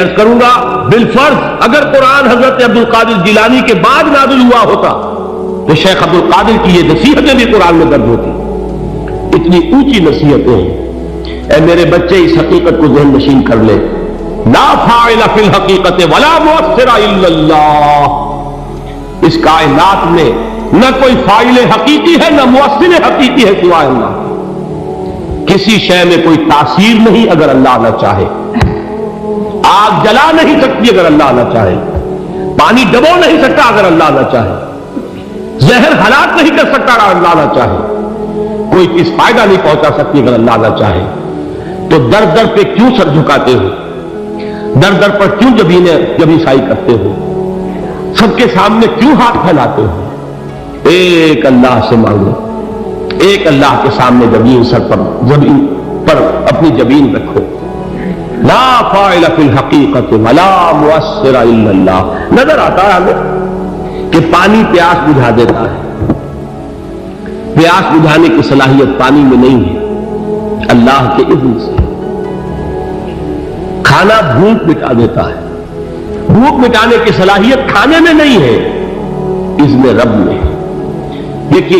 عرض کروں گا بالفرض اگر قرآن حضرت عبد القادر جیلانی کے بعد نازل ہوا ہوتا تو شیخ عبد القادر کی یہ نصیحتیں بھی قرآن میں درج ہوتی. اتنی اونچی نصیحتیں ہیں. اے میرے بچے اس حقیقت کو ذہن نشین کر لے, لا فاعل فی الحقیقت ولا مؤثر الا اللہ. اس کائنات میں نہ کوئی فاعل حقیقی ہے نہ مؤثر حقیقی ہے سوائے اللہ. کسی شے میں کوئی تاثیر نہیں اگر اللہ نہ چاہے. آگ جلا نہیں سکتی اگر اللہ نہ چاہے. پانی ڈبو نہیں سکتا اگر اللہ نہ چاہے. زہر ہلاک نہیں کر سکتا اگر اللہ نہ چاہے. کوئی چیز فائدہ نہیں پہنچا سکتی اگر اللہ نہ چاہے. تو در در پہ کیوں سر جھکاتے ہو, در در پر کیوں جبیں سائی کرتے ہو, سب کے سامنے کیوں ہاتھ پھیلاتے ہو؟ ایک اللہ سے مانگو, ایک اللہ کے سامنے زمین سر پر اپنی جبین رکھو. لا فاعل فی الحقیقت ولا مؤثر الا اللہ. نظر آتا ہے ہمیں کہ پانی پیاس بجھا دیتا ہے. پیاس بجھانے کی صلاحیت پانی میں نہیں ہے, اللہ کے اذن سے. کھانا بھوک مٹا دیتا ہے. بھوک مٹانے کی صلاحیت کھانے میں نہیں ہے, اذن رب میں. دیکھیے